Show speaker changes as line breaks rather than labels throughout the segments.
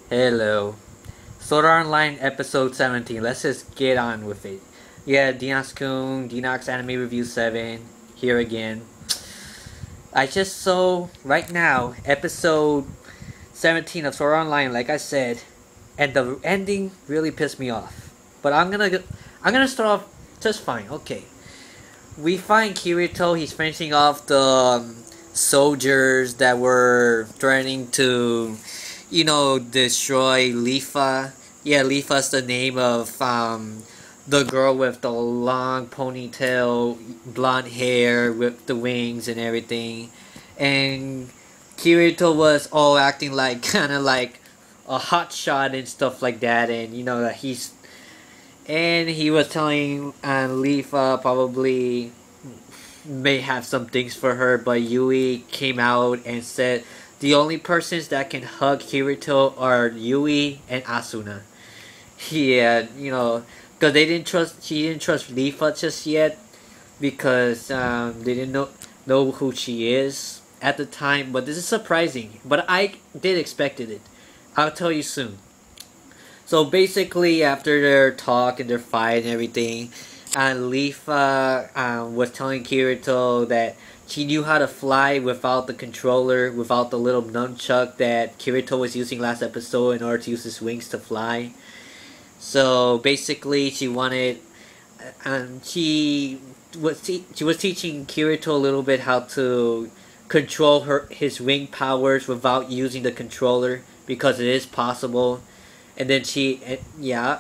Hello. Sword Art Online episode 17. Let's just get on with it. Yeah, Denoxkun, Denox Anime Review 7, here again. I just saw, right now, episode 17 of Sword Art Online, like I said, and the ending really pissed me off. But I'm gonna start off just fine, okay. We find Kirito, he's finishing off the soldiers that were threatening to destroy Leafa. Yeah, Leafa's the name of the girl with the long ponytail, blonde hair with the wings and everything. And Kirito was all acting like kind of like a hot shot and stuff like that, and that he was telling Leafa probably may have some things for her, but Yui came out and said the only persons that can hug Kirito are Yui and Asuna. Yeah, because she didn't trust Leafa just yet, because they didn't know who she is at the time. But this is surprising. But I did expected it. I'll tell you soon. So basically, after their talk and their fight and everything, Leafa was telling Kirito that she knew how to fly without the controller, without the little nunchuck that Kirito was using last episode in order to use his wings to fly. So basically, she wanted, she was teaching Kirito a little bit how to control his wing powers without using the controller, because it is possible. And then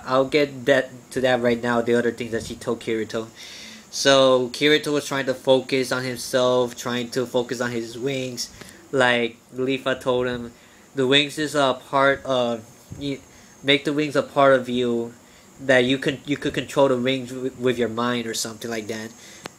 I'll get to that right now. The other things that she told Kirito. So Kirito was trying to focus on himself, trying to focus on his wings. Like Leafa told him, the wings is a part of you. Make the wings a part of you, that you could control the wings with your mind or something like that.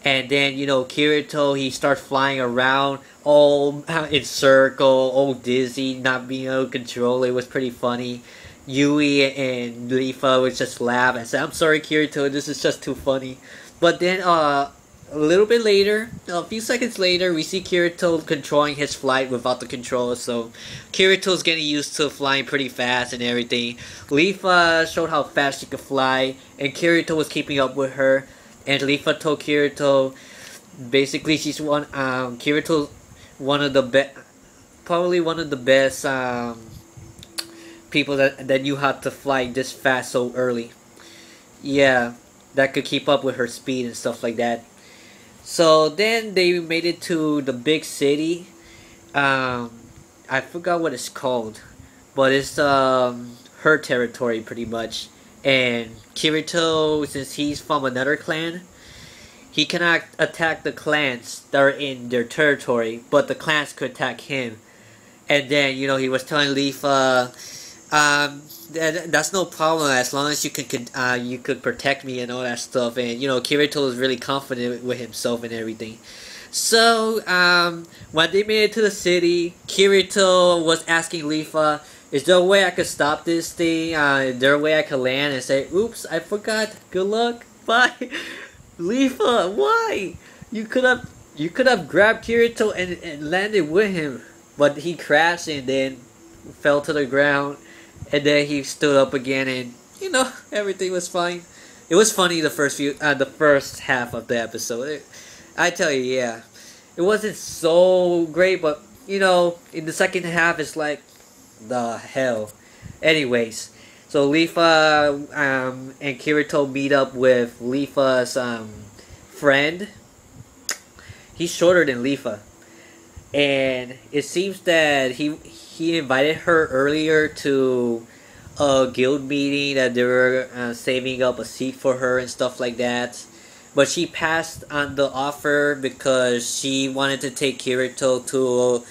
And then Kirito, he starts flying around all in circle, all dizzy, not being able to control it. It was pretty funny. Yui and Leafa would just laugh and say, "I'm sorry, Kirito, this is just too funny." But then a little bit later, a few seconds later, we see Kirito controlling his flight without the controller. So Kirito's getting used to flying pretty fast and everything. Leafa showed how fast she could fly, and Kirito was keeping up with her. And Leafa told Kirito, basically Kirito's one of the probably one of the best people that knew how to fly this fast so early. Yeah, that could keep up with her speed and stuff like that. So then they made it to the big city. I forgot what it's called, but it's her territory pretty much. And Kirito, since he's from another clan, he cannot attack the clans that are in their territory, but the clans could attack him. And then he was telling Leafa, that's no problem as long as you could protect me and all that stuff. And Kirito was really confident with himself and everything. So when they made it to the city, Kirito was asking Leafa, "Is there a way I could stop this thing? Is there a way I could land?" And say, "Oops, I forgot. Good luck. Bye." Leafa, why? You could have grabbed Kirito and landed with him, but he crashed and then fell to the ground. And then he stood up again, and everything was fine. It was funny the first half of the episode. I tell you, yeah, it wasn't so great, but in the second half, it's like the hell. Anyways, so Leafa and Kirito meet up with Leafa's friend. He's shorter than Leafa, and it seems that he invited her earlier to a guild meeting, that they were saving up a seat for her and stuff like that. But she passed on the offer because she wanted to take Kirito to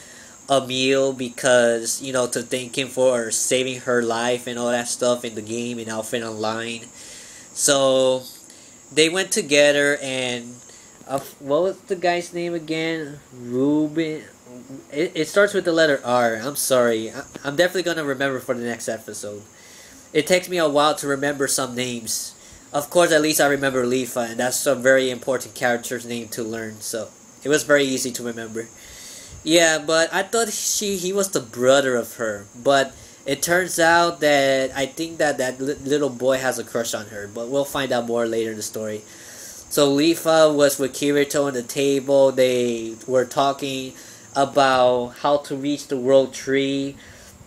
a meal, because to thank him for saving her life and all that stuff in the game and Outfit Online. So they went together, and what was the guy's name again? Ruben. It starts with the letter R. I'm sorry. I'm definitely going to remember for the next episode. It takes me a while to remember some names. Of course, at least I remember Leafa, and that's a very important character's name to learn. So it was very easy to remember. Yeah, but I thought he was the brother of her. But It turns out that I think that little boy has a crush on her, but we'll find out more later in the story. So Leafa was with Kirito on the table. They were talking about how to reach the world tree,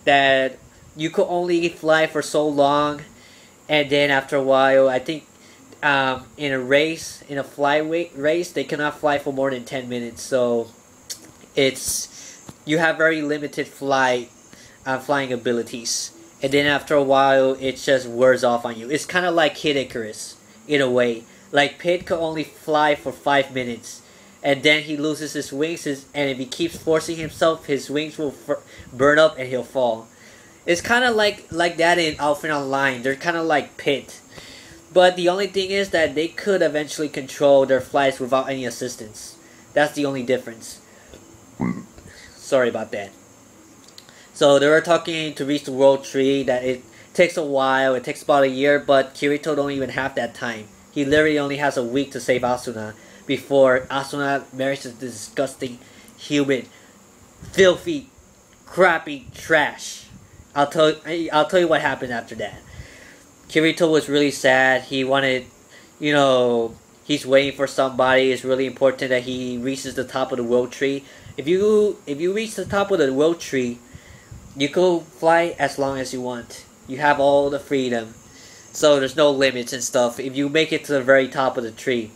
that you could only fly for so long, and then after a while, I think in a race, in a race, they cannot fly for more than 10 minutes. So you have very limited flying abilities, and then after a while, it just wears off on you. It's kind of like Kid Icarus in a way. Like Pit could only fly for 5 minutes, and then he loses his wings, and if he keeps forcing himself, his wings will burn up and he'll fall. It's kind of like that in Alpha Online. They're kind of like Pit. But the only thing is that they could eventually control their flights without any assistance. That's the only difference. Sorry about that. So they were talking to reach the world tree, that it takes a while, it takes about a year, but Kirito don't even have that time. He literally only has a week to save Asuna before Asuna marries this disgusting, human, filthy, crappy trash. I'll tell you what happened after that. Kirito was really sad. He wanted, he's waiting for somebody. It's really important that he reaches the top of the world tree. If you reach the top of the world tree, you can fly as long as you want. You have all the freedom. So there's no limits and stuff. If you make it to the very top of the tree,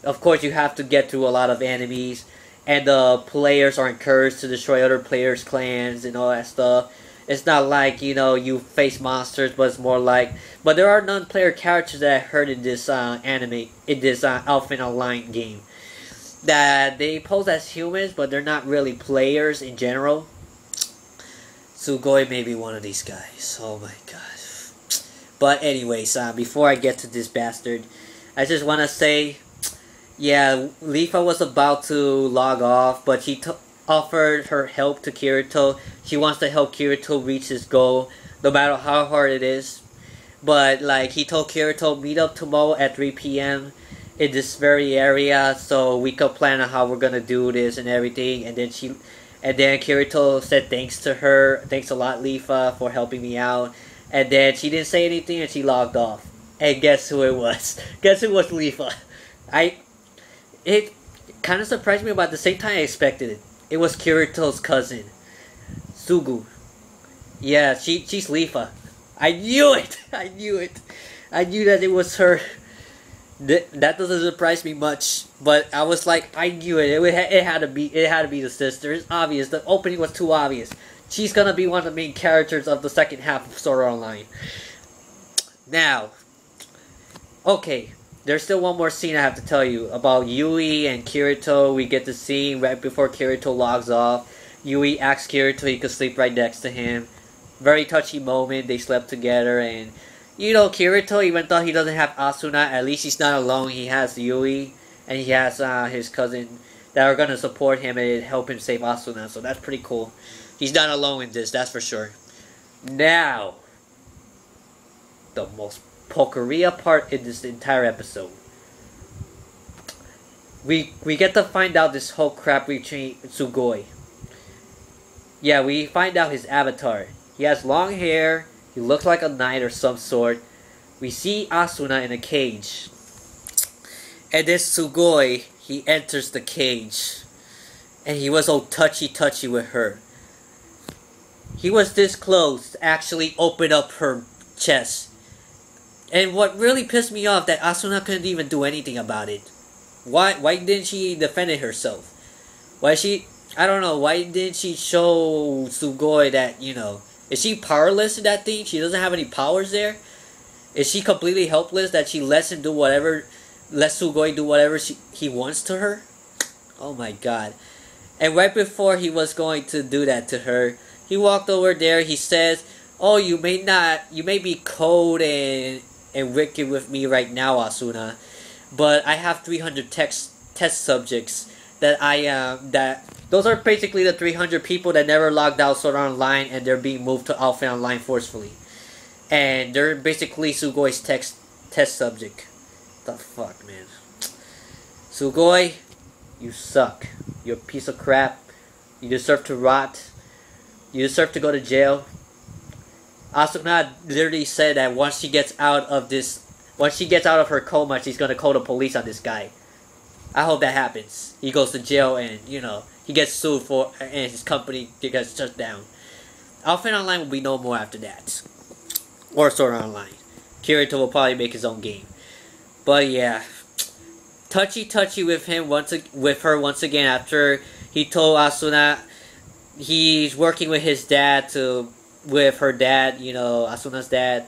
of course you have to get through a lot of enemies, and the players are encouraged to destroy other players' clans and all that stuff. It's not like, you face monsters, but it's more like... But there are non-player characters that I heard in this Alpha Online game, that they pose as humans, but they're not really players in general. Sugoi may be one of these guys. Oh my god. But anyways, before I get to this bastard, I just want to say, yeah, Leafa was about to log off, but she offered her help to Kirito. She wants to help Kirito reach his goal, no matter how hard it is. But he told Kirito, meet up tomorrow at 3 p.m. in this very area, so we could plan on how we're gonna do this and everything. And then Kirito said thanks to her, thanks a lot, Leafa, for helping me out. And then she didn't say anything and she logged off. And guess who it was? Guess who was Leafa? It kind of surprised me, but at the same time I expected it. It was Kirito's cousin, SUGU. Yeah, she's Leafa. I knew it! I knew it! I knew that it was her. That doesn't surprise me much, but I was like, I knew it. It had to be the sister. It's obvious. The opening was too obvious. She's gonna be one of the main characters of the second half of Sword Art Online. Now, okay, there's still one more scene I have to tell you about Yui and Kirito. We get the scene right before Kirito logs off. Yui asks Kirito he could sleep right next to him. Very touchy moment. They slept together, and Kirito, even though he doesn't have Asuna, at least he's not alone. He has Yui, and he has his cousin that are gonna support him and help him save Asuna. So that's pretty cool. He's not alone in this, that's for sure. Now, the most Pokeria part in this entire episode. We get to find out this whole crap between Sugoi. Yeah, we find out his avatar. He has long hair, he looks like a knight or some sort. We see Asuna in a cage. And this Sugoi, he enters the cage. And he was all touchy with her. He was this close to actually open up her chest. And what really pissed me off, that Asuna couldn't even do anything about it. Why didn't she defend herself? I don't know, why didn't she show Sugoi that, is she powerless in that thing? She doesn't have any powers there? Is she completely helpless that she lets Sugoi do whatever he wants to her? Oh my god. And right before he was going to do that to her, he walked over there. He says, "Oh, you may be cold and wicked with me right now, Asuna, but I have 300 test subjects that those are basically the 300 people that never logged out Sword Art Online, and they're being moved to Alpha Online forcefully, and they're basically Sugoi's test subject." The fuck, man. Sugoi, you suck. You're a piece of crap. You deserve to rot. You deserve to go to jail. Asuna literally said that once she gets out of her coma, she's gonna call the police on this guy. I hope that happens. He goes to jail and, he gets sued for, and his company gets shut down. Outfit Online we know more after that. Or Sword Art Online. Kirito will probably make his own game. But yeah. Touchy with her once again after he told Asuna he's working with his dad with her dad, Asuna's dad,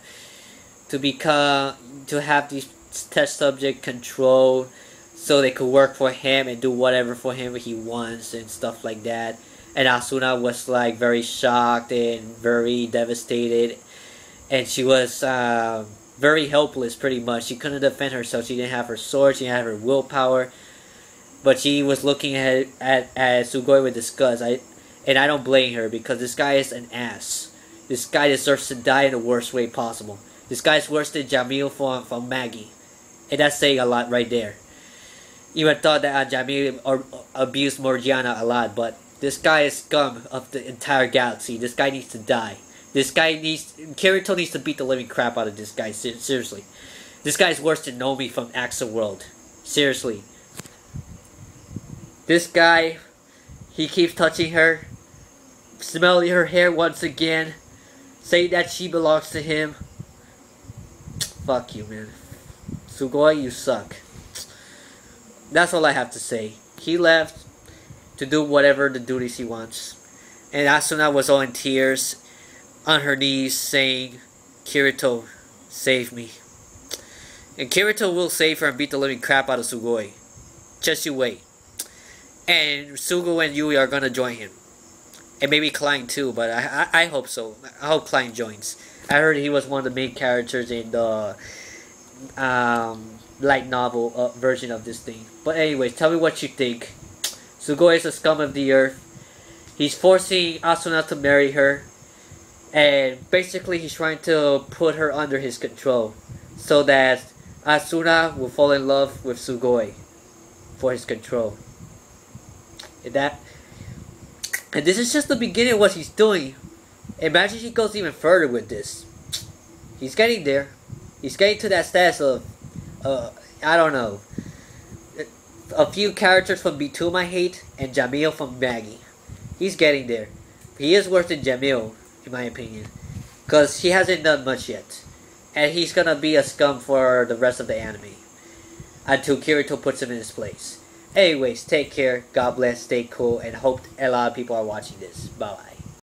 to have these test subject controlled so they could work for him and do whatever for him he wants and stuff like that. And Asuna was like very shocked and very devastated, and she was very helpless pretty much. She couldn't defend herself. She didn't have her sword, she didn't have her willpower, but she was looking at Sugoi with disgust. And I don't blame her, because this guy is an ass. This guy deserves to die in the worst way possible. This guy's worse than Jamil from Maggie, and that's saying a lot right there. Even thought that Jamil abused Morgiana a lot, but this guy is scum of the entire galaxy. This guy needs to die. Kirito needs to beat the living crap out of this guy, seriously. This guy's worse than Nomi from Axa World. Seriously. This guy, he keeps touching her, smelling her hair once again, saying that she belongs to him. Fuck you, man. Sugoi, you suck. That's all I have to say. He left to do whatever the duties he wants. And Asuna was all in tears, on her knees, saying, Kirito, save me. And Kirito will save her and beat the living crap out of Sugoi. Just you wait. And Sugu and Yui are gonna join him. And maybe Klein too, but I hope so. I hope Klein joins. I heard he was one of the main characters in the light novel version of this thing. But anyways, tell me what you think. Sugoi is a scum of the earth. He's forcing Asuna to marry her. And basically he's trying to put her under his control, so that Asuna will fall in love with Sugoi for his control. And this is just the beginning of what he's doing. Imagine he goes even further with this. He's getting there. He's getting to that status of, I don't know, a few characters from B2 I hate, and Jamil from Maggie. He's getting there. He is worse than Jamil, in my opinion, because he hasn't done much yet. And he's gonna be a scum for the rest of the anime, until Kirito puts him in his place. Anyways, take care, God bless, stay cool, and hope a lot of people are watching this. Bye bye.